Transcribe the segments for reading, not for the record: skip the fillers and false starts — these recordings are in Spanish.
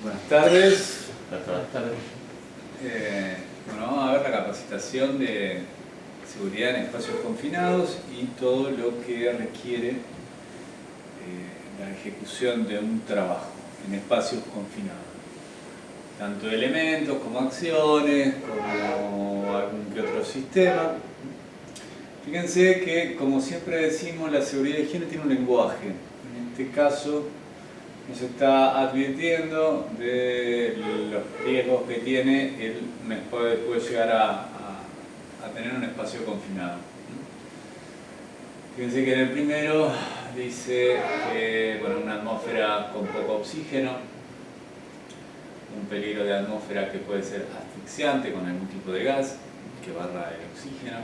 Buenas tardes. Buenas tardes. Bueno, vamos a ver la capacitación de seguridad en espacios confinados y todo lo que requiere la ejecución de un trabajo en espacios confinados. Tanto elementos como acciones, como algún que otro sistema. Fíjense que, como siempre decimos, la seguridad y higiene tiene un lenguaje. En este caso, nos está advirtiendo de los riesgos que tiene puede llegar a tener un espacio confinado. Fíjense que en el primero dice que una atmósfera con poco oxígeno, un peligro de atmósfera que puede ser asfixiante con algún tipo de gas que barra el oxígeno.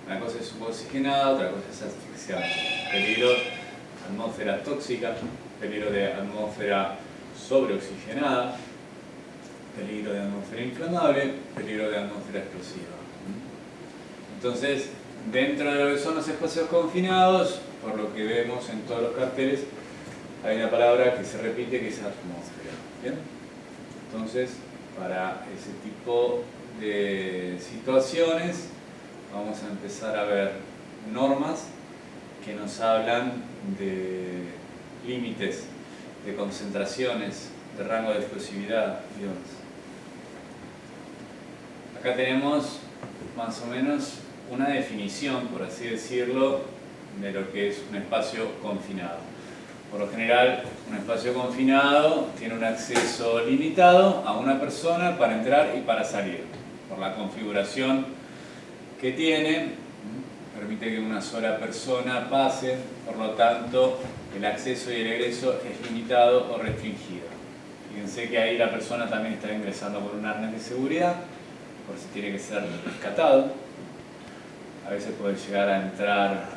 Una cosa es suboxigenada, otra cosa es asfixiante. Peligro de atmósfera tóxica, peligro de atmósfera sobreoxigenada, peligro de atmósfera inflamable, peligro de atmósfera explosiva. Entonces, dentro de lo que son los espacios confinados, por lo que vemos en todos los carteles, hay una palabra que se repite que es atmósfera. ¿Bien? Entonces, para ese tipo de situaciones, vamos a empezar a ver normas que nos hablan de límites, de concentraciones, de rango de explosividad y demás. Acá tenemos más o menos una definición, por así decirlo, de lo que es un espacio confinado. Por lo general, un espacio confinado tiene un acceso limitado a una persona para entrar y para salir. Por la configuración que tiene, permite que una sola persona pase, por lo tanto, el acceso y el egreso es limitado o restringido. Fíjense que ahí la persona también está ingresando por un arnés de seguridad, por si tiene que ser rescatado. A veces puede llegar a entrar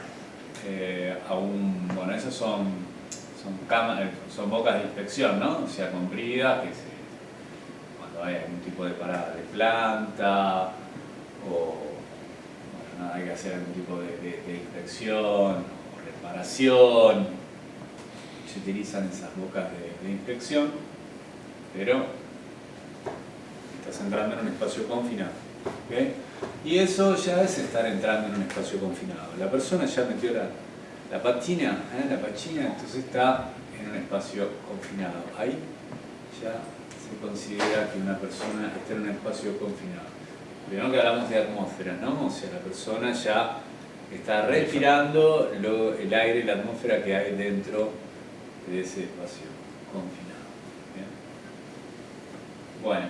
a un... Bueno, esos son bocas de inspección, ¿no? O sea, con bridas, cuando hay algún tipo de parada de planta, o hay que hacer algún tipo de inspección o reparación. Se utilizan esas bocas de inspección, pero estás entrando en un espacio confinado. ¿Okay? Y eso ya es estar entrando en un espacio confinado. La persona ya metió la patina, entonces está en un espacio confinado. Ahí ya se considera que una persona está en un espacio confinado. Primero que hablamos de atmósfera, ¿no? O sea, la persona ya está respirando el aire y la atmósfera que hay dentro de ese espacio confinado. ¿Bien? Bueno,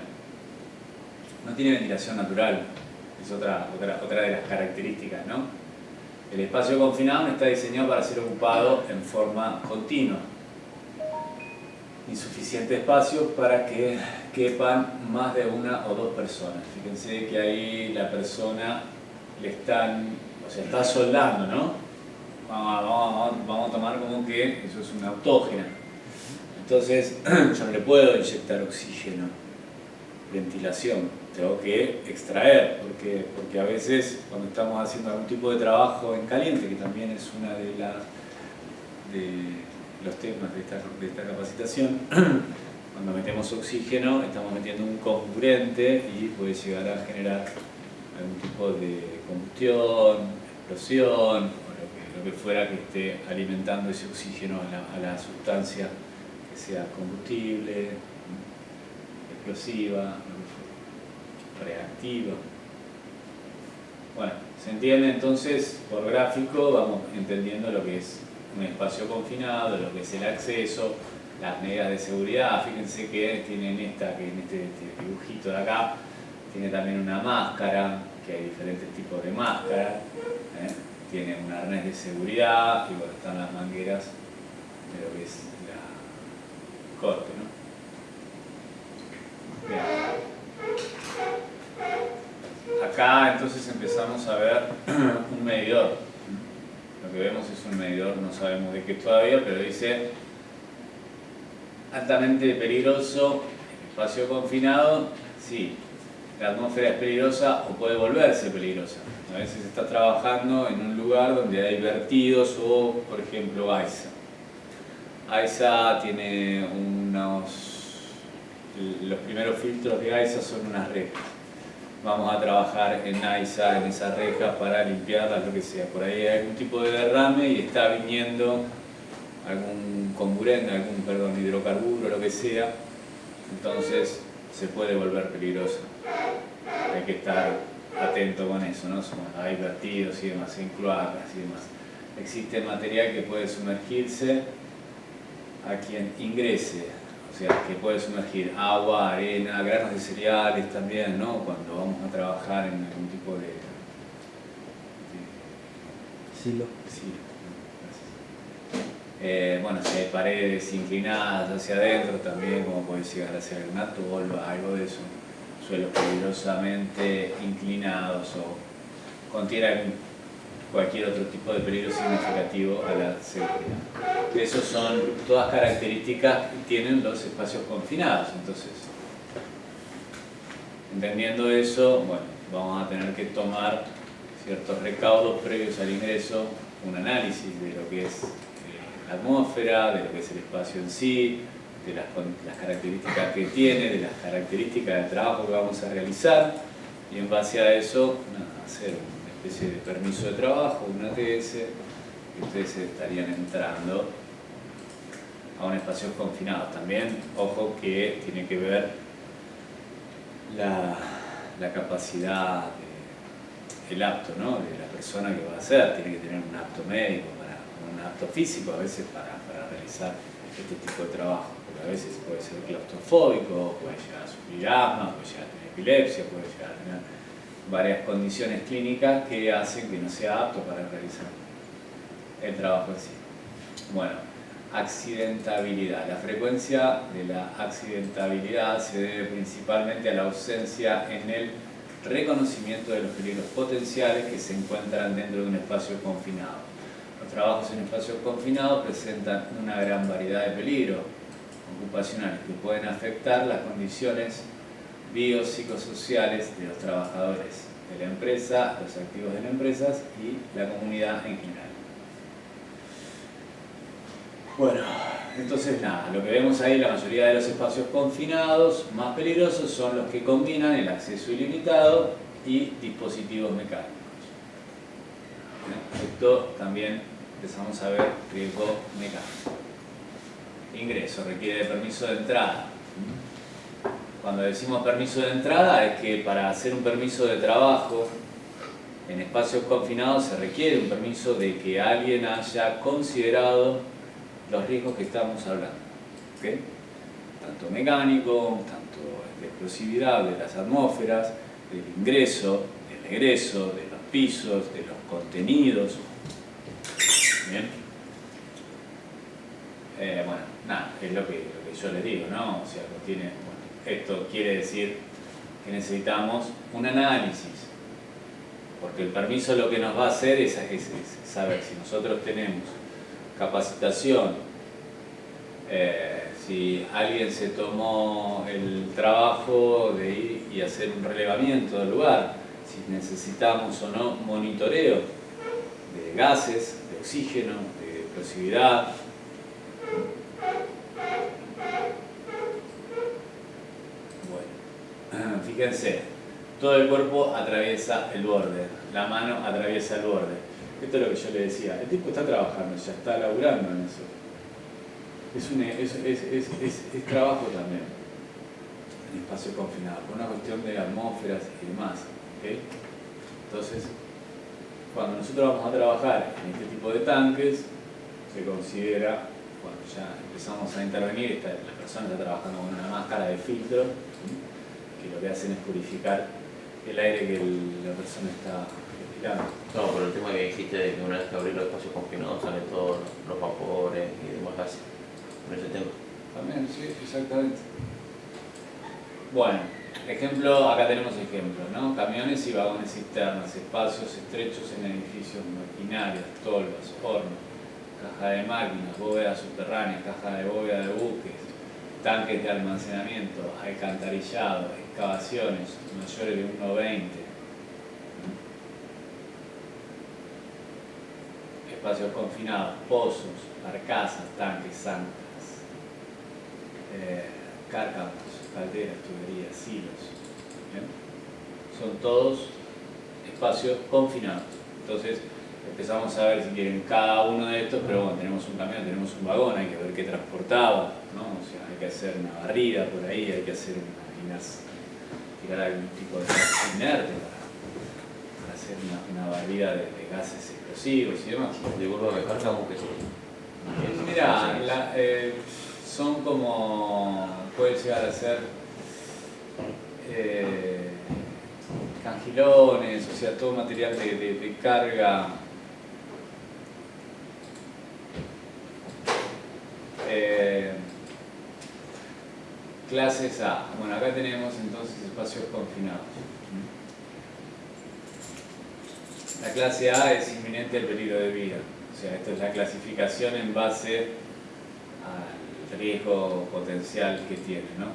no tiene ventilación natural, es otra de las características, ¿no? El espacio confinado no está diseñado para ser ocupado en forma continua. Insuficiente espacio para que quepan más de una o dos personas. Fíjense que ahí la persona está soldando, ¿no? Vamos a tomar como que eso es una autógena. Entonces, yo no le puedo inyectar oxígeno, ventilación, tengo que extraer, porque a veces cuando estamos haciendo algún tipo de trabajo en caliente, que también es una de los temas de esta capacitación, cuando metemos oxígeno estamos metiendo un comburente y puede llegar a generar algún tipo de combustión, explosión, o lo que fuera que esté alimentando ese oxígeno a la sustancia que sea combustible, explosiva, reactiva. Bueno, se entiende entonces por gráfico, vamos entendiendo lo que es un espacio confinado, lo que es el acceso, las medidas de seguridad. Fíjense que tienen que en este dibujito de acá, tiene también una máscara, que hay diferentes tipos de máscaras, tiene un arnés de seguridad y bueno, están las mangueras de lo que es la corte, ¿no? Bien. Acá entonces empezamos a ver un medidor. Lo que vemos es un medidor, no sabemos de qué todavía, pero dice altamente peligroso, espacio confinado, sí. La atmósfera es peligrosa o puede volverse peligrosa. A veces se está trabajando en un lugar donde hay vertidos o, por ejemplo, AISA. AISA tiene unos los primeros filtros de AISA son unas rejas. Vamos a trabajar en AISA, en esas rejas, para limpiarlas, lo que sea. Por ahí hay algún tipo de derrame y está viniendo algún comburente, hidrocarburo, lo que sea, entonces se puede volver peligroso. Hay que estar atento con eso, ¿no? Hay vertidos y demás, en cloacas y demás. Existe material que puede sumergirse a quien ingrese, o sea, que puede sumergir agua, arena, granos de cereales también, ¿no? Cuando vamos a trabajar en algún tipo de silo. Bueno, si hay paredes inclinadas hacia adentro también, como puede llegar a ser una tolva, algo de eso, suelos peligrosamente inclinados o contienen cualquier otro tipo de peligro significativo a la seguridad. Esos son todas características que tienen los espacios confinados. Entonces, entendiendo eso, bueno, vamos a tener que tomar ciertos recaudos previos al ingreso, un análisis de lo que es la atmósfera, de lo que es el espacio en sí, de las características que tiene, de las características del trabajo que vamos a realizar, y en base a eso, hacer una especie de permiso de trabajo, un ATS, y ustedes estarían entrando a un espacio confinado. También, ojo, que tiene que ver la capacidad del apto, ¿no? De la persona que va a hacer. Tiene que tener un apto médico, un apto físico a veces para realizar este tipo de trabajo, porque a veces puede ser claustrofóbico, puede llegar a sufrir asma, puede llegar a tener epilepsia, puede llegar a tener varias condiciones clínicas que hacen que no sea apto para realizar el trabajo en sí. Bueno, accidentabilidad. La frecuencia de la accidentabilidad se debe principalmente a la ausencia en el reconocimiento de los peligros potenciales que se encuentran dentro de un espacio confinado. Los trabajos en espacios confinados presentan una gran variedad de peligros ocupacionales que pueden afectar las condiciones biopsicosociales de los trabajadores de la empresa, los activos de la empresa y la comunidad en general. Bueno, entonces nada, lo que vemos ahí, la mayoría de los espacios confinados más peligrosos son los que combinan el acceso ilimitado y dispositivos mecánicos. Esto también empezamos a ver riesgo mecánico. Ingreso requiere de permiso de entrada. Cuando decimos permiso de entrada es que para hacer un permiso de trabajo en espacios confinados se requiere un permiso de que alguien haya considerado los riesgos que estamos hablando, ¿okay? Tanto mecánico, tanto de explosividad de las atmósferas, del ingreso, del egreso, de los pisos, de los contenidos. Bien. Bueno, nada, es lo que yo les digo, ¿no? O sea, esto quiere decir que necesitamos un análisis, porque el permiso lo que nos va a hacer es saber si nosotros tenemos capacitación, si alguien se tomó el trabajo de ir y hacer un relevamiento del lugar, si necesitamos o no monitoreo de gases, de oxígeno, de explosividad. Bueno, fíjense, todo el cuerpo atraviesa el borde, la mano atraviesa el borde. Esto es lo que yo le decía, el tipo está trabajando, ya está laburando en eso. Es trabajo también, en espacio confinado, por una cuestión de atmósferas y demás. ¿Okay? Entonces, cuando nosotros vamos a trabajar en este tipo de tanques, se considera, cuando ya empezamos a intervenir, la persona está trabajando con una máscara de filtro, que lo que hacen es purificar el aire que la persona está respirando. No, por el tema que dijiste de que una vez que abrir los espacios confinados salen todos los vapores y demás gases. Por ese tema. También, sí, exactamente. Bueno, ejemplo, acá tenemos ejemplos, ¿no? Camiones y vagones cisternas, espacios estrechos en edificios, maquinarias, tolvas, hornos, caja de máquinas, bóvedas subterráneas, caja de bóveda de buques, tanques de almacenamiento, alcantarillado, excavaciones mayores de 1,20. Espacios confinados, pozos, barcazas, tanques, zanjas, cárcamos, calderas, tuberías, silos. ¿Bien? Son todos espacios confinados. Entonces empezamos a ver si quieren cada uno de estos, pero bueno, tenemos un camión, tenemos un vagón, hay que ver qué transportaba, ¿no? O sea, hay que hacer una barrida por ahí, hay que hacer tirar algún tipo de gas inerte para hacer una barrida de gases explosivos y demás. De vuelvo a dejar como que Mira, son como, puede llegar a ser cangilones, o sea, todo material de carga. Clases A. Bueno, acá tenemos entonces espacios confinados. La clase A es inminente el peligro de vida. O sea, esto es la clasificación en base al riesgo potencial que tiene, ¿no?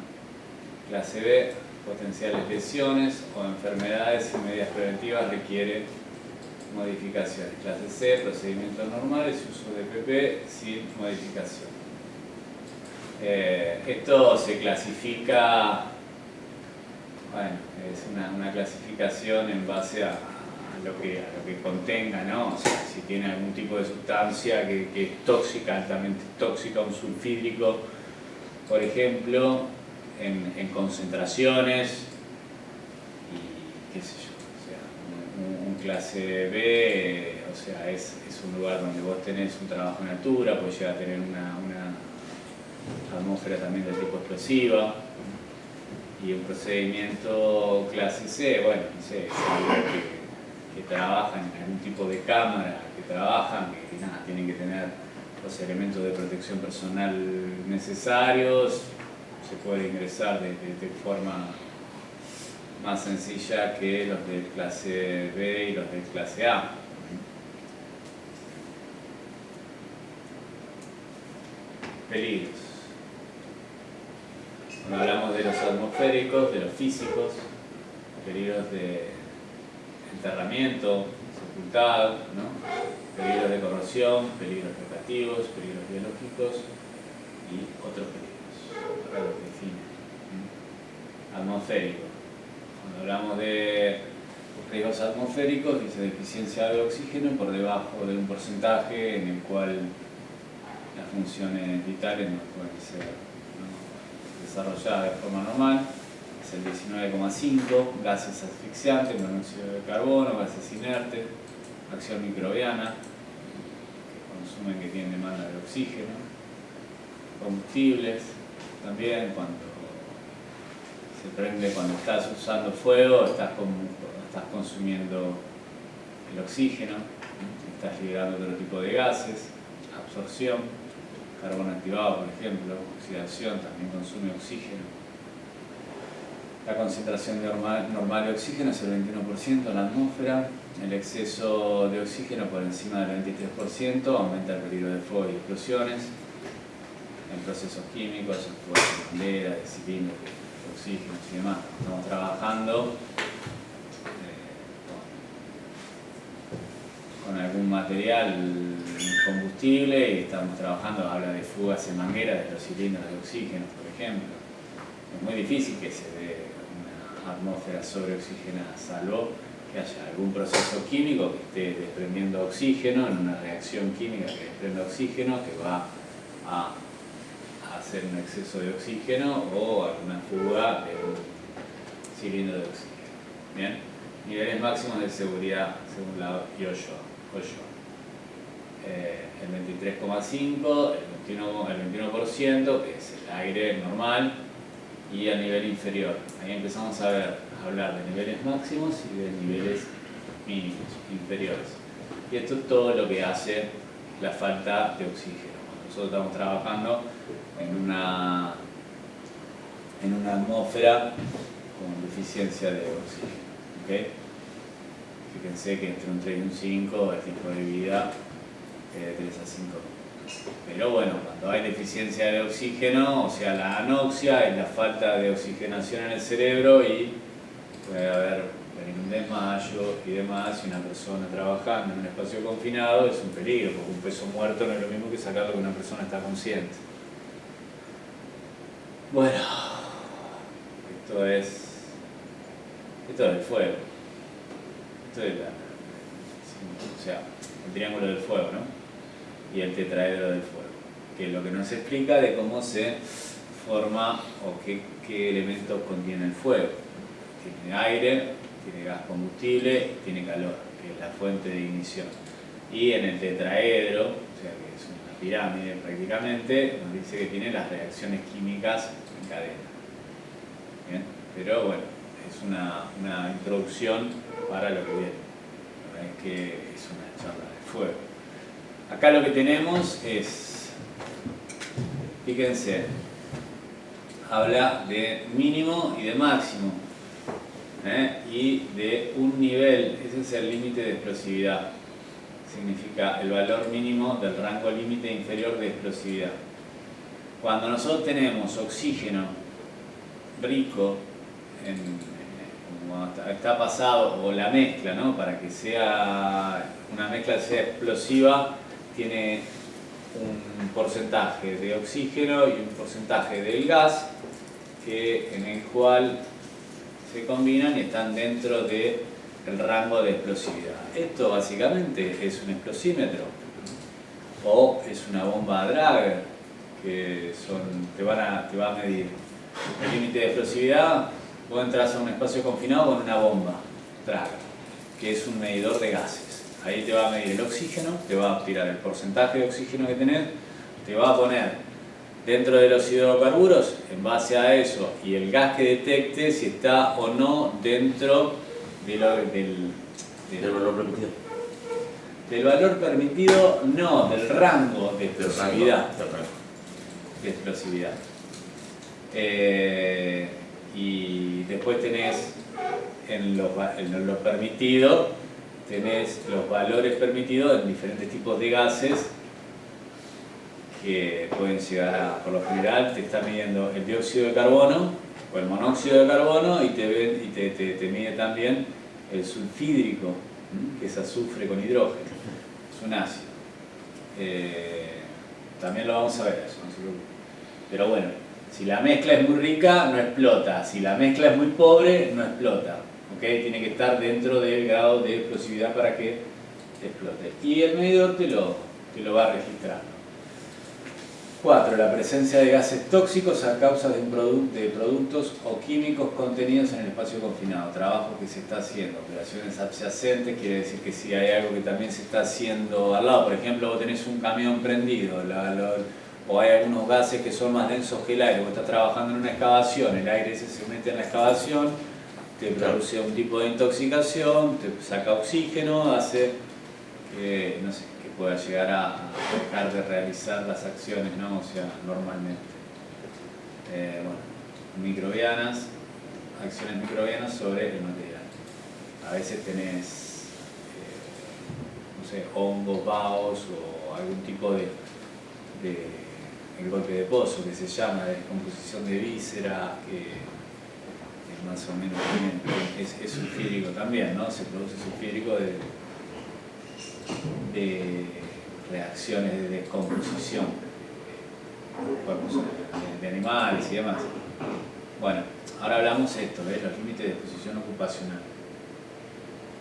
Clase B, potenciales lesiones o enfermedades y medidas preventivas requiere modificaciones. Clase C, procedimientos normales y uso de PP sin modificación. Esto se clasifica, bueno, es una clasificación en base a lo que contenga, ¿no? O sea, si tiene algún tipo de sustancia que es tóxica, altamente tóxica, un sulfídrico, por ejemplo, en concentraciones, y qué sé yo, o sea, un clase B, o sea, es un lugar donde vos tenés un trabajo en altura, podés llegar a tener una atmósfera también de tipo explosiva, y un procedimiento clase C, bueno, no sé, es algo que trabajan en algún tipo de cámara, que trabajan, que nada, tienen que tener los elementos de protección personal necesarios, se puede ingresar de forma más sencilla que los de clase B y los de clase A. Peligros. Cuando hablamos de los atmosféricos, de los físicos, peligros de enterramiento, sepultado, ¿no? Peligros de corrosión, peligros recreativos, peligros biológicos y otros peligros. Acá los define. Atmosférico. Cuando hablamos de riesgos atmosféricos, dice deficiencia de oxígeno por debajo de un porcentaje en el cual las funciones vitales no pueden ser desarrolladas de forma normal. Es el 19,5, gases asfixiantes, monóxido de carbono, gases inertes, acción microbiana, que tienen demanda de oxígeno, combustibles, también cuando se prende, cuando estás usando fuego, estás consumiendo el oxígeno, estás liberando otro tipo de gases, absorción, carbono activado por ejemplo, oxidación, también consume oxígeno. La concentración normal de oxígeno es el 21% en la atmósfera. El exceso de oxígeno por encima del 23% aumenta el peligro de fuego y explosiones. En procesos químicos, en fuegos de bandera, de cilindros, de oxígeno y demás. Estamos trabajando con algún material combustible y estamos trabajando, habla de fugas en manguera de los cilindros de oxígeno, por ejemplo. Es muy difícil que se dé una atmósfera sobreoxigenada, salvo que haya algún proceso químico que esté desprendiendo oxígeno en una reacción química que desprenda oxígeno, que va a hacer un exceso de oxígeno o alguna fuga de un cilindro de oxígeno. Bien, niveles máximos de seguridad según la OSHA. El 23,5, el 21%, que es el aire normal, y a nivel inferior. Ahí empezamos a hablar de niveles máximos y de niveles mínimos, inferiores. Y esto es todo lo que hace la falta de oxígeno. Nosotros estamos trabajando en una atmósfera con deficiencia de oxígeno. ¿Okay? Fíjense que entre un 3 y un 5 el tiempo de vida es de 3 a 5 minutos. Pero bueno, cuando hay deficiencia de oxígeno, o sea, la anoxia es la falta de oxigenación en el cerebro y puede haber un desmayo y demás, y una persona trabajando en un espacio confinado es un peligro, porque un peso muerto no es lo mismo que sacarlo que una persona está consciente. Bueno, Esto es el fuego. Esto es o sea, el triángulo del fuego, ¿no? Y el tetraedro del fuego, que es lo que nos explica de cómo se forma o qué elementos contiene el fuego. Tiene aire, tiene gas combustible y tiene calor, que es la fuente de ignición. Y en el tetraedro, o sea que es una pirámide prácticamente, nos dice que tiene las reacciones químicas en cadena. ¿Bien? Pero bueno, es una introducción para lo que viene. No es que es una charla de fuego. Acá lo que tenemos es, fíjense, habla de mínimo y de máximo, y de un nivel, ese es el límite de explosividad. Significa el valor mínimo del rango límite inferior de explosividad. Cuando nosotros tenemos oxígeno rico, como está pasado, o la mezcla, ¿no? Para que sea una mezcla sea explosiva, tiene un porcentaje de oxígeno y un porcentaje del gas en el cual se combinan y están dentro del rango de explosividad. Esto básicamente es un explosímetro o es una bomba Drager que te va a medir el límite de explosividad. Vos entras a un espacio confinado con una bomba Drager, que es un medidor de gases. Ahí te va a medir el oxígeno, te va a tirar el porcentaje de oxígeno que tenés, te va a poner dentro de los hidrocarburos, en base a eso, y el gas que detecte si está o no dentro del valor permitido. Del valor permitido, no, del rango de explosividad. De explosividad. Y después tenés en lo permitido, tenés los valores permitidos en diferentes tipos de gases que pueden llegar a, por lo general, te está midiendo el dióxido de carbono o el monóxido de carbono y te mide también el sulfídrico, que es azufre con hidrógeno, es un ácido. También lo vamos a ver eso, no se preocupe. Pero bueno, si la mezcla es muy rica, no explota. Si la mezcla es muy pobre, no explota. ¿Okay? Tiene que estar dentro del grado de explosividad para que explote. Y el medidor te lo va a registrar. 4. La presencia de gases tóxicos a causa de productos o químicos contenidos en el espacio confinado. Trabajo que se está haciendo. Operaciones adyacentes quiere decir que si hay algo que también se está haciendo al lado. Por ejemplo, vos tenés un camión prendido o hay algunos gases que son más densos que el aire. Vos estás trabajando en una excavación, el aire ese se mete en la excavación, te produce un tipo de intoxicación, te saca oxígeno, hace que, no sé, que pueda llegar a dejar de realizar las acciones, ¿no? O sea, normalmente. Microbianas, acciones microbianas sobre el material. A veces tenés, no sé, hongos, vaos o algún tipo de el golpe de pozo que se llama, de descomposición de víscera, que más o menos es sulfídrico también, ¿no? Se produce sulfídrico de reacciones de descomposición de animales y demás. Bueno, ahora hablamos de esto, ¿ves? Los límites de exposición ocupacional,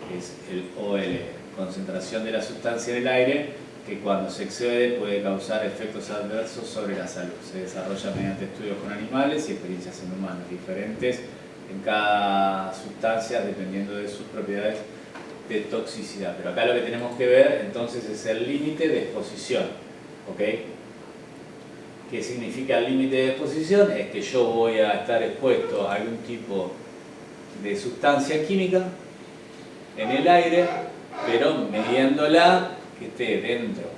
que es el OL, concentración de la sustancia en el aire, que cuando se excede puede causar efectos adversos sobre la salud. Se desarrolla mediante estudios con animales y experiencias en humanos diferentes en cada sustancia dependiendo de sus propiedades de toxicidad. Pero acá lo que tenemos que ver entonces es el límite de exposición. ¿Ok? ¿Qué significa el límite de exposición? Es que yo voy a estar expuesto a algún tipo de sustancia química en el aire, pero midiéndola que esté dentro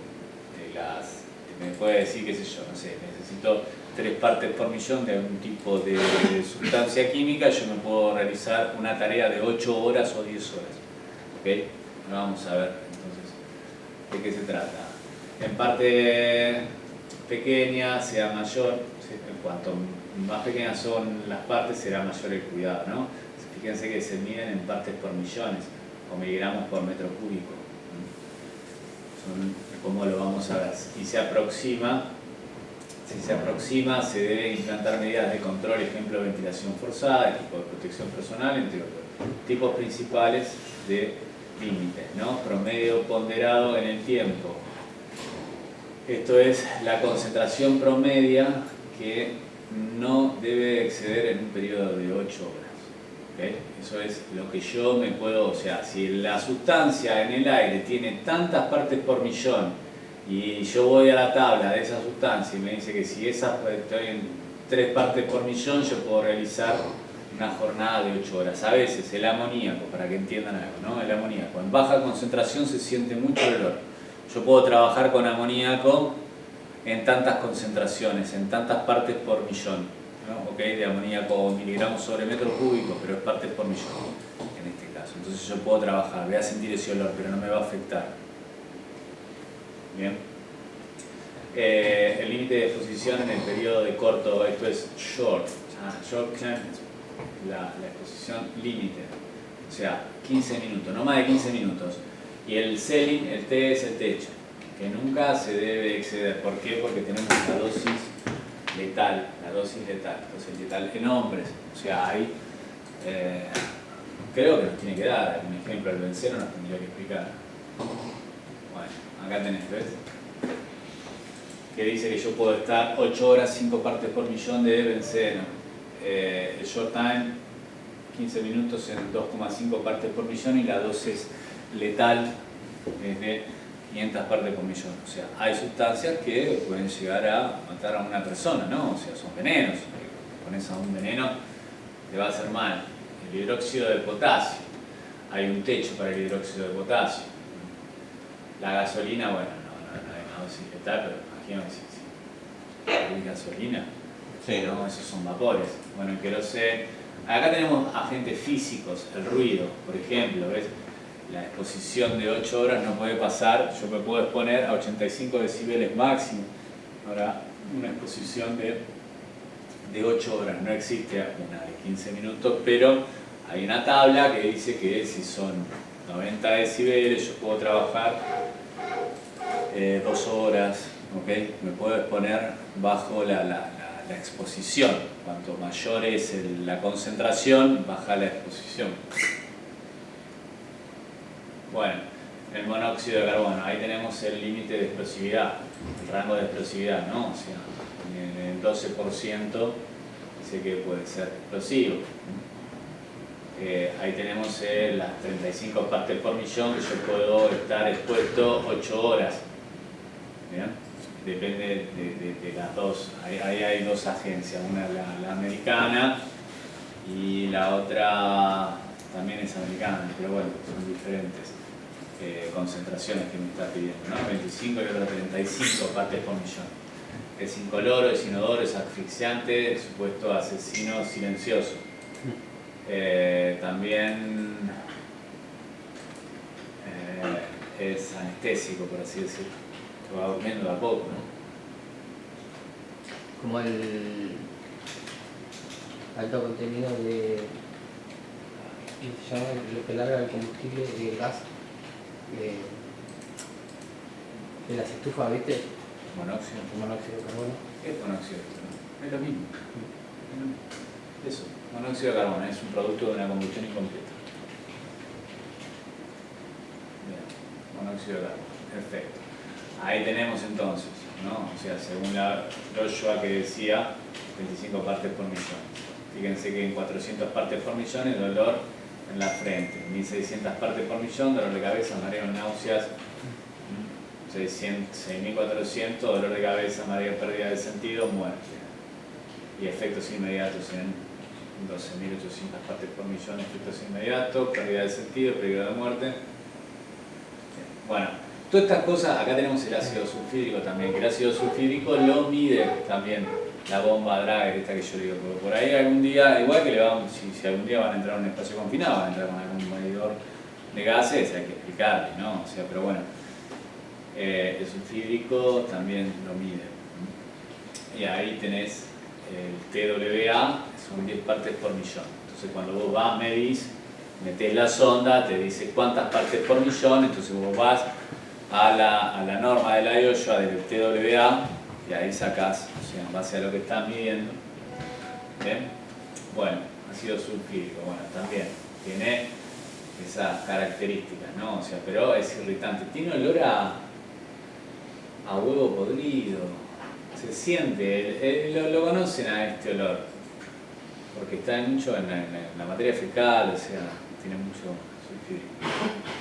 de las... Me puede decir, qué sé yo, no sé, necesito 3 partes por millón de algún tipo de sustancia química, yo me puedo realizar una tarea de 8 horas o 10 horas. ¿Ok? Ahora vamos a ver entonces de qué se trata. En parte pequeña, sea mayor, cuanto más pequeñas son las partes, será mayor el cuidado, ¿no? Fíjense que se miden en partes por millones o miligramos por metro cúbico. Como lo vamos a ver, y se aproxima si se aproxima, se debe implantar medidas de control, ejemplo, ventilación forzada, equipo de protección personal, entre otros. Tipos principales de límites, ¿no? Promedio ponderado en el tiempo. Esto es la concentración promedia que no debe exceder en un periodo de 8 horas. ¿Okay? Eso es lo que yo me puedo, o sea, si la sustancia en el aire tiene tantas partes por millón y yo voy a la tabla de esa sustancia y me dice que si esa estoy en 3 partes por millón, yo puedo realizar una jornada de 8 horas. A veces el amoníaco, para que entiendan algo, ¿no? El amoníaco en baja concentración se siente mucho el olor. Yo puedo trabajar con amoníaco en tantas concentraciones, en tantas partes por millón, ¿no? Okay, de amoníaco miligramos sobre metro cúbico, pero es partes por millón en este caso. Entonces yo puedo trabajar, voy a sentir ese olor, pero no me va a afectar. Bien. El límite de exposición en el periodo de corto, esto es short term, la exposición límite, o sea, 15 minutos, no más de 15 minutos. Y el ceiling, el T es el techo, que nunca se debe exceder. ¿Por qué? Porque tenemos la dosis letal, entonces letal en hombres, o sea, hay, creo que nos tiene que dar un ejemplo, el benceno nos tendría que explicar. Bueno, acá tenés, ¿ves? Que dice que yo puedo estar 8 horas, 5 partes por millón de benceno. El short time, 15 minutos en 2,5 partes por millón y la dosis letal es de 500 partes por millón. O sea, hay sustancias que pueden llegar a matar a una persona, ¿no? O sea, son venenos. Si pones a un veneno, te va a hacer mal. El hidróxido de potasio. Hay un techo para el hidróxido de potasio. La gasolina, bueno, no hay una dosis letal, pero imagino que si hay gasolina, Sí, ¿no? Esos son vapores. Bueno, el queroseno. Acá tenemos agentes físicos, el ruido, por ejemplo, ¿ves? La exposición de 8 horas no puede pasar, yo me puedo exponer a 85 decibeles máximo. Ahora, una exposición de 8 horas, no existe una de 15 minutos, pero hay una tabla que dice que si son 90 decibeles, yo puedo trabajar 2 horas, ¿okay? Me puedo exponer bajo la exposición. Cuanto mayor es la concentración, baja la exposición. Bueno, el monóxido de carbono, ahí tenemos el límite de explosividad, el rango de explosividad, ¿no? O sea, en el 12% dice que puede ser explosivo. Ahí tenemos las 35 partes por millón que yo puedo estar expuesto 8 horas. ¿Bien? Depende de las dos. Ahí hay dos agencias, una la americana y la otra también es americana, pero bueno, son diferentes concentraciones que me está pidiendo, ¿no? 25 y otra 35 partes por millón. Es incoloro, es inodoro, es asfixiante, supuesto asesino silencioso. También es anestésico, por así decirlo. Te va durmiendo de a poco, ¿no? Como el alto contenido de se llama lo que larga el combustible de gas de las estufas, ¿viste? Monóxido. Monóxido de carbono. ¿Qué es monóxido? Es lo mismo. Eso, monóxido de carbono es un producto de una combustión incompleta. Bien, monóxido de carbono, perfecto. Ahí tenemos entonces, ¿no? O sea, según la Joshua que decía, 25 partes por millón. Fíjense que en 400 partes por millón el dolor en la frente, 1600 partes por millón, dolor de cabeza, mareo, náuseas, 6400, dolor de cabeza, mareo, pérdida de sentido, muerte. Y efectos inmediatos en 12.800 partes por millón, efectos inmediatos, pérdida de sentido, peligro de muerte. Bueno, todas estas cosas, acá tenemos el ácido sulfídrico también, que el ácido sulfídrico lo mide también la bomba Drager, esta que yo digo, porque por ahí algún día, igual que le vamos, si algún día van a entrar a un espacio confinado, van a entrar con algún medidor de gases, hay que explicarle, ¿no? O sea, pero bueno, el sulfídrico también lo mide. Y ahí tenés el TWA, son 10 partes por millón. Entonces cuando vos vas, medís, metés la sonda, te dice cuántas partes por millón, entonces vos vas a la norma de la Joshua del TWA y ahí sacás, o sea, en base a lo que estás midiendo. ¿Bien? Bueno, ácido sulfídrico, bueno, también tiene esas características, ¿no? O sea, pero es irritante. Tiene olor a huevo podrido. Se siente, lo conocen a este olor, porque está mucho en la materia fecal, o sea, tiene mucho sulfídrico.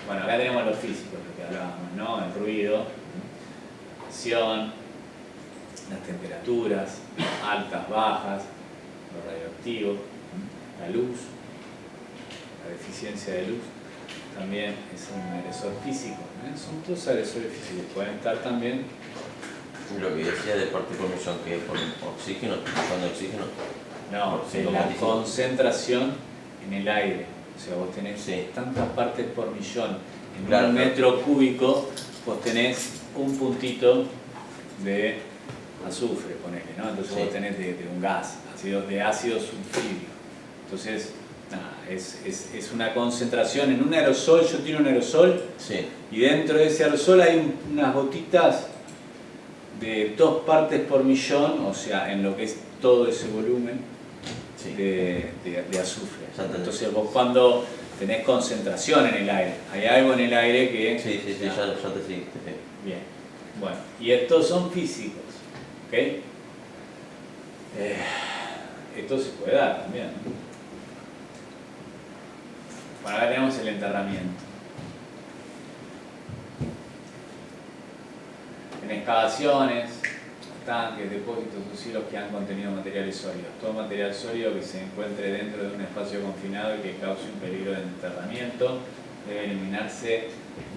Bueno, acá tenemos los físicos, lo que hablábamos, ¿no? El ruido, la presión, las temperaturas, altas, bajas, lo radioactivo, la luz, la deficiencia de luz, también es un agresor físico, ¿eh? Son todos agresores físicos, pueden estar también. Lo que decía de parte por millón, que es por oxígeno, cuando oxígeno. No, es la concentración en el aire. O sea, vos tenés tantas partes por millón en un metro cúbico, vos tenés un puntito de azufre, ponele, ¿no? Entonces vos tenés de un gas, de ácido sulfídrico. Entonces, nada, es una concentración en un aerosol. Yo tiro un aerosol y dentro de ese aerosol hay unas gotitas de 2 partes por millón, o sea, en lo que es todo ese volumen de azufre. Entonces vos cuando tenés concentración en el aire, hay algo en el aire que... Sí, ya te seguiste. Bien, bueno, y estos son físicos, ¿ok? Esto se puede dar también, ¿no? Bueno, acá tenemos el enterramiento. En excavaciones, tanques, depósitos o silos que han contenido materiales sólidos. Todo material sólido que se encuentre dentro de un espacio confinado y que cause un peligro de enterramiento debe eliminarse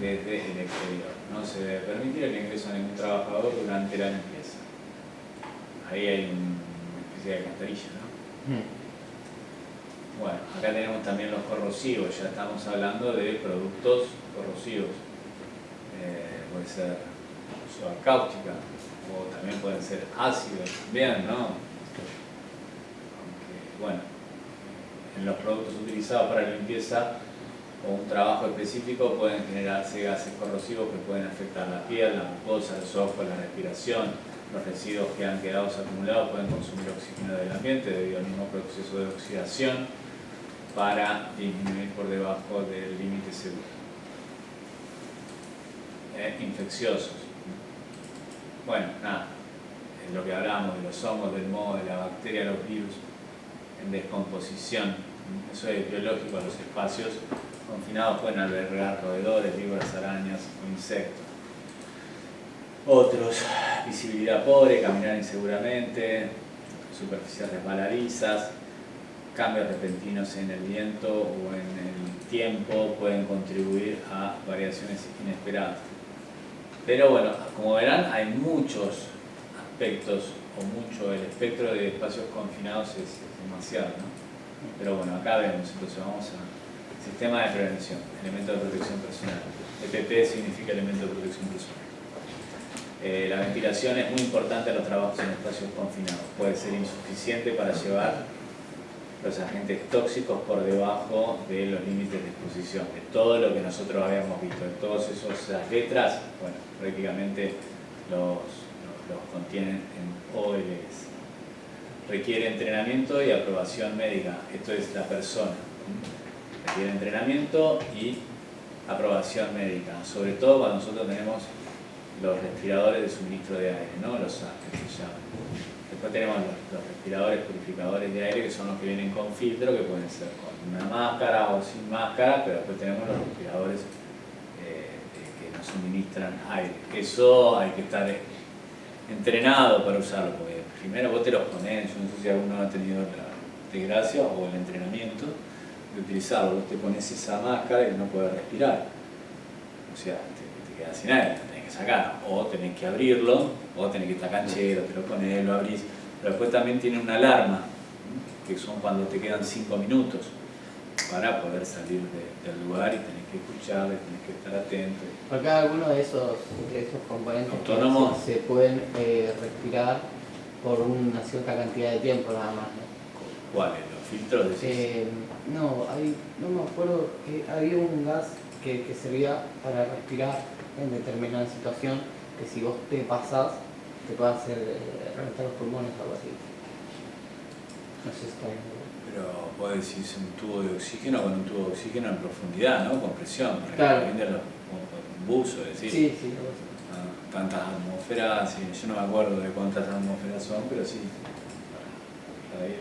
desde el exterior. No se debe permitir el ingreso de ningún trabajador durante la limpieza. Ahí hay una especie de alcantarilla, ¿no? Bueno, acá tenemos también los corrosivos. Ya estamos hablando de productos corrosivos. Puede ser soda cáustica, o también pueden ser ácidos, bien, ¿no? Aunque, bueno, en los productos utilizados para limpieza o un trabajo específico pueden generarse gases corrosivos que pueden afectar la piel, la mucosa, los ojos, la respiración. Los residuos que han quedado acumulados pueden consumir oxígeno del ambiente debido al mismo proceso de oxidación para disminuir por debajo del límite seguro. Infecciosos. Bueno, nada, es lo que hablábamos de los hongos, del moho, de la bacteria, los virus en descomposición. Eso es biológico. Los espacios confinados pueden albergar roedores, víboras, arañas o insectos. Otros, visibilidad pobre, caminar inseguramente, superficies resbaladizas, cambios repentinos en el viento o en el tiempo pueden contribuir a variaciones inesperadas. Pero bueno, como verán, hay muchos aspectos, el espectro de espacios confinados es demasiado, ¿no? Pero bueno, acá vemos, entonces vamos a sistema de prevención, elemento de protección personal. EPP significa elemento de protección personal. La ventilación es muy importante en los trabajos en espacios confinados. Puede ser insuficiente para llevar los agentes tóxicos por debajo de los límites de exposición, de todo lo que nosotros habíamos visto, de todas esas letras, bueno, prácticamente los contienen en OLS. Requiere entrenamiento y aprobación médica, esto es la persona. Requiere entrenamiento y aprobación médica, sobre todo cuando nosotros tenemos los respiradores de suministro de aire, ¿no? Los SAS, que se llaman. Después tenemos los respiradores purificadores de aire, que son los que vienen con filtro, que pueden ser con una máscara o sin máscara, pero después tenemos los respiradores que nos suministran aire. Eso hay que estar entrenado para usarlo, porque primero vos te los ponés, yo no sé si alguno ha tenido la desgracia o el entrenamiento de utilizarlo, vos te pones esa máscara y no podés respirar, o sea, te quedas sin aire, tenés que sacar, o tenés que abrirlo, o tenés que estar canchero, te lo pones, lo abrís, pero después también tiene una alarma, que son cuando te quedan 5 minutos para poder salir del lugar y tenés que escuchar, tenés que estar atento. Acá algunos de esos componentes autónomos se pueden respirar por una cierta cantidad de tiempo nada más, ¿no? ¿Cuáles? ¿Los filtros? No me acuerdo, había un gas que servía para respirar en determinada situación, que si vos te pasás te puede hacer reventar los pulmones o algo así. No sé si está bien. Pero vos decís un tubo de oxígeno con un tubo de oxígeno en profundidad, ¿no? Con presión, para claro. que venderlo con buzo, decís. Sí, sí, algo así. Tantas atmósferas, sí, yo no me acuerdo de cuántas atmósferas son, pero sí, para ir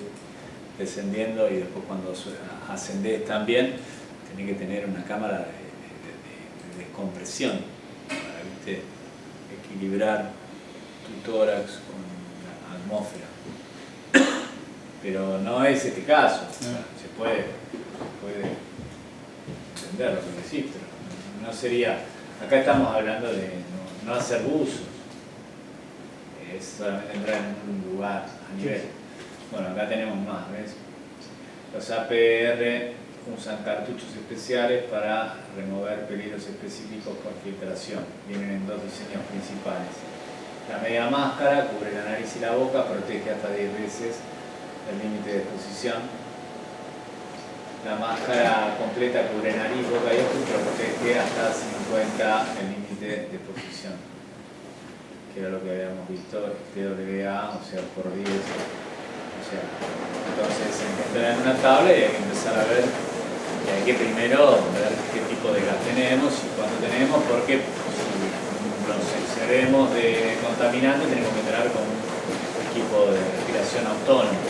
descendiendo y después cuando ascendés también, tenés que tener una cámara de descompresión para, ¿viste?, equilibrar tu tórax con la atmósfera. Pero no es este caso, o sea, se puede entender lo que decís, pero no sería, acá estamos hablando de no hacer buzos, es solamente entrar en un lugar a nivel. Bueno, acá tenemos más, ¿ves? Los APR usan cartuchos especiales para remover peligros específicos por filtración. Vienen en dos diseños principales. La media máscara cubre la nariz y la boca, protege hasta 10 veces el límite de exposición. La máscara completa cubre nariz, boca y ojos, pero protege hasta 50 el límite de exposición, que era lo que habíamos visto, PWA, o sea, por 10. O sea, entonces se encuentra en una tabla y hay que empezar a ver, y hay que primero ver qué tipo de gas tenemos y cuánto tenemos, porque si nos excedemos de contaminantes tenemos que entrar con un equipo de respiración autónomo,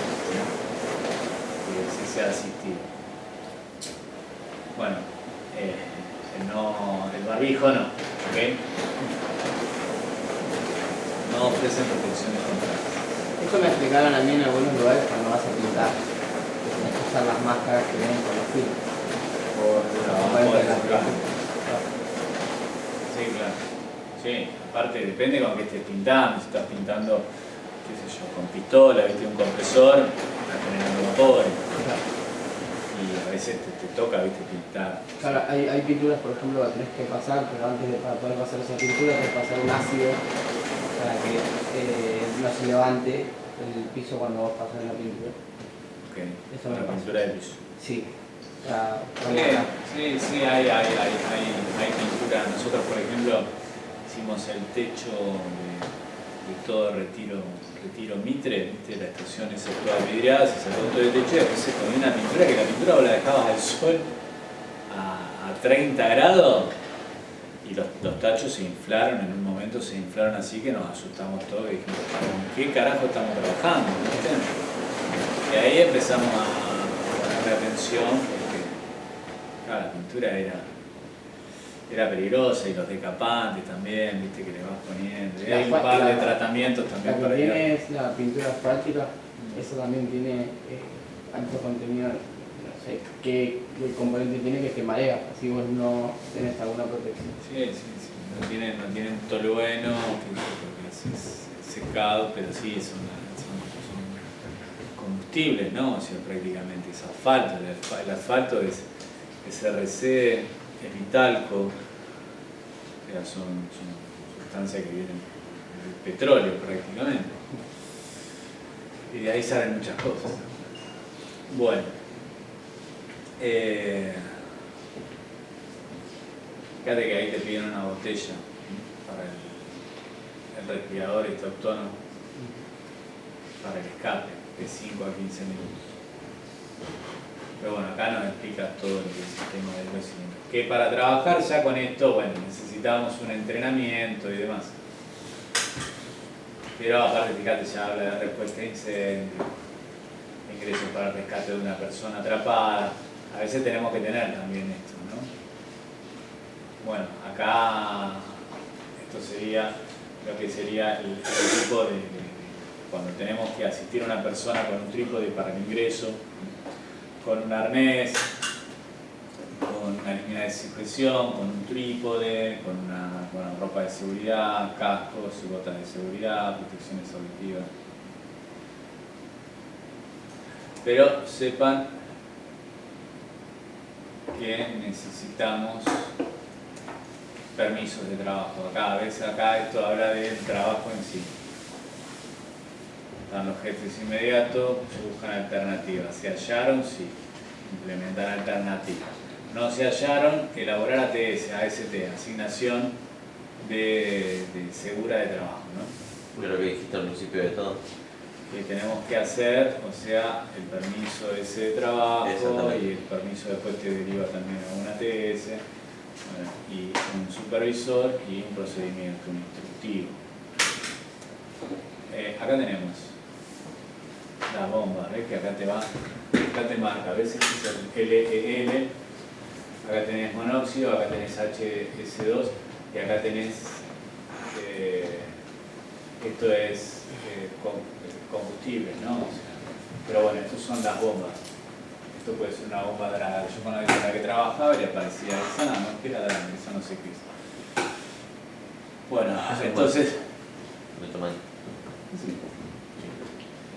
que sea asistido. Bueno, el barbijo no, ¿ok? No ofrecen protecciones contra eso. Eso me explicaron a mí en algunos lugares cuando vas a pintar. Que tenés que usar las máscaras que vienen con los filtros. Sí, claro. Sí, aparte depende con qué estés pintando. Si estás pintando, qué sé yo, con pistola, viste, un compresor, estás generando vapores. Y a veces te toca, viste, pintar. Claro, hay pinturas, por ejemplo, que tenés que pasar, pero antes de para poder pasar esa pintura tenés que pasar un ácido para que no se levante el piso cuando vos pasas la pintura. Ok, eso me la pasa. pintura de piso. Sí. Sí, hay pintura. Nosotros, por ejemplo, hicimos el techo de todo retiro Mitre, ¿viste? La estación esa toda vidriada, se sacó todo el techo y después se ponía una pintura que la pintura vos la dejabas al sol a 30 grados y los tachos se inflaron, en un momento se inflaron así que nos asustamos todos y dijimos, ¿con qué carajo estamos trabajando? ¿Viste? Y ahí empezamos a ponerle atención porque claro, la pintura era peligrosa y los decapantes también, viste, que le vas poniendo. Y hay un par de tratamientos también la para que ir. tiene es la pintura asfáltica, eso también tiene alto contenido, no sé qué componente tiene que te marea, así vos no tenés alguna protección. Sí. No tienen tolueno, porque es secado, pero sí son combustibles, ¿no? O sea, prácticamente es asfalto. El asfalto es SRC, es Vitalco, o sea, son sustancias que vienen del petróleo prácticamente. Y de ahí salen muchas cosas. Bueno. Fíjate que ahí te piden una botella para el respirador este autónomo, para el escape, de 5 a 15 minutos. Pero bueno, acá nos explicas todo el sistema de cocina. Que para trabajar ya con esto, bueno, necesitamos un entrenamiento y demás. Pero aparte, fíjate, ya habla de respuesta a incendio, ingresos para el rescate de una persona atrapada. A veces tenemos que tener también esto, ¿no? Bueno, acá esto sería lo que sería el tipo de cuando tenemos que asistir a una persona con un trípode para el ingreso, con un arnés, con una línea de sujeción, con un trípode, con una ropa de seguridad, cascos y botas de seguridad, protecciones auditivas. Pero sepan que necesitamos permisos de trabajo. A veces acá esto habla del trabajo en sí. Están los jefes inmediatos, se buscan alternativas. Se hallaron, sí, implementar alternativas. No se hallaron, elaborar ATS, AST, asignación de segura de trabajo, ¿no? De lo que dijiste al principio de todo. Que tenemos que hacer, o sea, el permiso ese de trabajo y el permiso después te deriva también a una TS, bueno, y un supervisor y un procedimiento, un instructivo. Acá tenemos la bomba, ¿ves? Que acá te va, acá te marca, ¿ves? Este es el LEL, acá tenés monóxido, acá tenés HS2 y acá tenés, esto es combustible, ¿no? O sea, pero bueno, estos son las bombas. Esto puede ser una bomba dragada. Yo con la que trabajaba le parecía esa, no, que era dragada, esa no sé qué es. Bueno, entonces...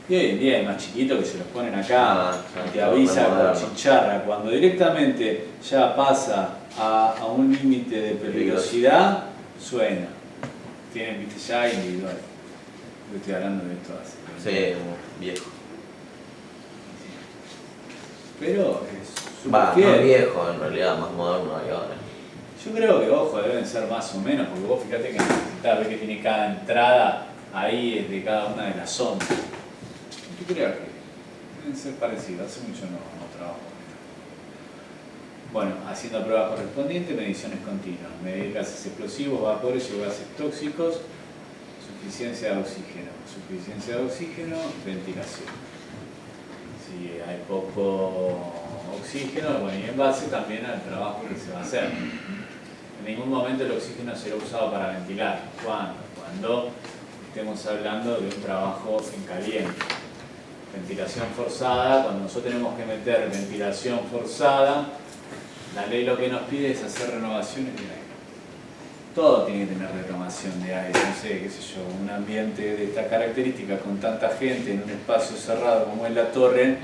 Y hoy en día hay más chiquitos que se los ponen acá y te avisa con chicharra. Cuando directamente ya pasa a un límite de peligrosidad, suena. Tienen, viste, ya individual. Yo estoy hablando de esto hace. Sí, viejo. Pero es súper Va, no viejo, en realidad, más moderno hay ahora. Yo creo que, ojo, deben ser más o menos, porque vos fíjate que necesitas ver que tiene cada entrada ahí de cada una de las zonas. Yo creo que deben ser parecidos, hace mucho no trabajo. Bueno, haciendo pruebas correspondientes, mediciones continuas, medir gases explosivos, vapores y gases tóxicos, suficiencia de oxígeno, ventilación. Si hay poco oxígeno, bueno, y en base también al trabajo que se va a hacer. En ningún momento el oxígeno será usado para ventilar. ¿Cuándo? Cuando estemos hablando de un trabajo en caliente. Ventilación forzada, cuando nosotros tenemos que meter ventilación forzada, la ley lo que nos pide es hacer renovaciones de aire. Todo tiene que tener renovación de aire, no sé, qué sé yo, un ambiente de estas características con tanta gente en un espacio cerrado como es la torre,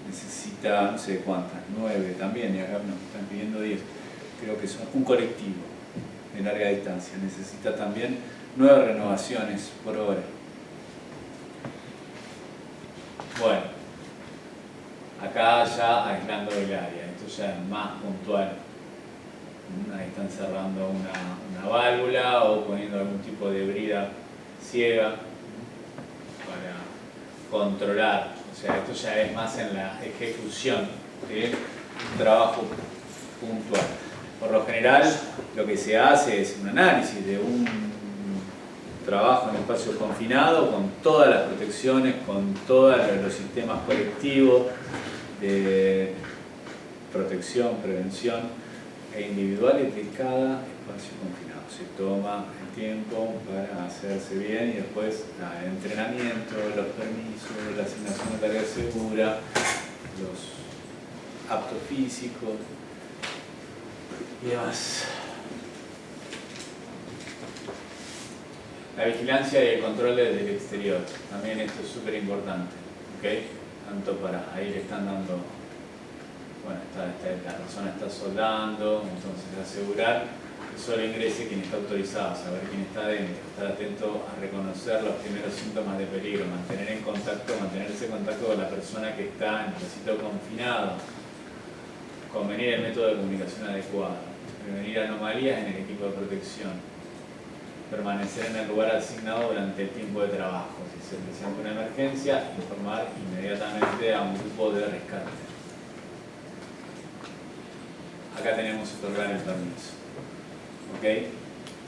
necesita, no sé cuántas, 9 también, y acá nos están pidiendo 10. Creo que son un colectivo de larga distancia, necesita también 9 renovaciones por hora. Bueno, acá ya aislando el área, esto ya es más puntual. Ahí están cerrando una válvula o poniendo algún tipo de brida ciega para controlar. O sea, esto ya es más en la ejecución de un trabajo puntual. Por lo general, lo que se hace es un análisis de un trabajo en espacio confinado con todas las protecciones, con todos los sistemas colectivos de protección, prevención e individuales de cada espacio confinado. Se toma el tiempo para hacerse bien y después el entrenamiento, los permisos, la asignación de tarea segura, los aptos físicos y demás. La vigilancia y el control desde el exterior, también esto es súper importante, ¿okay? Tanto para, ahí le están dando, bueno, la persona está soldando, entonces asegurar que solo ingrese quien está autorizado, saber quién está adentro, estar atento a reconocer los primeros síntomas de peligro, mantenerse en contacto con la persona que está en el recinto confinado, convenir el método de comunicación adecuado, prevenir anomalías en el equipo de protección, permanecer en el lugar asignado durante el tiempo de trabajo. Si se presenta una emergencia, informar inmediatamente a un grupo de rescate. Acá tenemos otorgar el permiso. ¿Okay?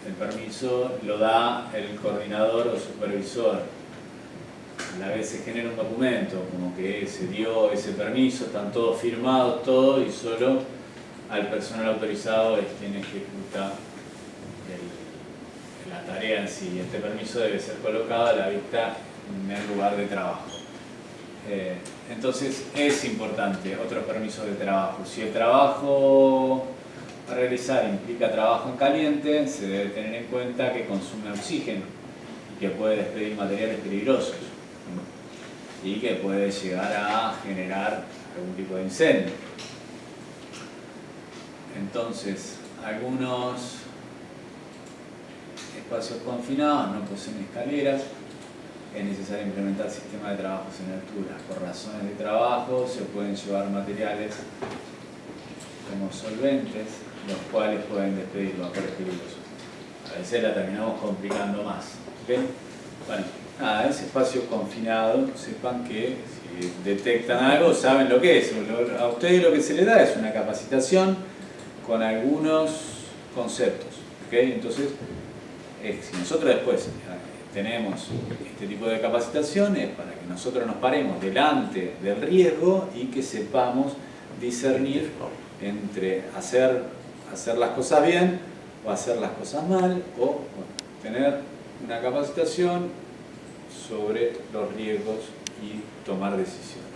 El permiso lo da el coordinador o supervisor. A la vez se genera un documento, como que se dio ese permiso, están todos firmados, todo, y solo al personal autorizado es quien ejecuta la tarea en sí. Este permiso debe ser colocado a la vista en el lugar de trabajo. Entonces es importante otros permisos de trabajo. Si el trabajo a realizar implica trabajo en caliente, se debe tener en cuenta que consume oxígeno y que puede despedir materiales peligrosos y que puede llegar a generar algún tipo de incendio. Entonces, algunos espacios confinados no poseen escaleras. Es necesario implementar sistemas de trabajos en altura. Por razones de trabajo se pueden llevar materiales como solventes, los cuales pueden despedir vapores peligrosos. A veces la terminamos complicando más. ¿Okay? Bueno, nada, ese espacio confinado, sepan que si detectan algo, saben lo que es. A ustedes lo que se les da es una capacitación con algunos conceptos. ¿Okay? Entonces, si nosotros después tenemos este tipo de capacitaciones para que nosotros nos paremos delante del riesgo y que sepamos discernir entre hacer las cosas bien o hacer las cosas mal, o bueno, tener una capacitación sobre los riesgos y tomar decisiones.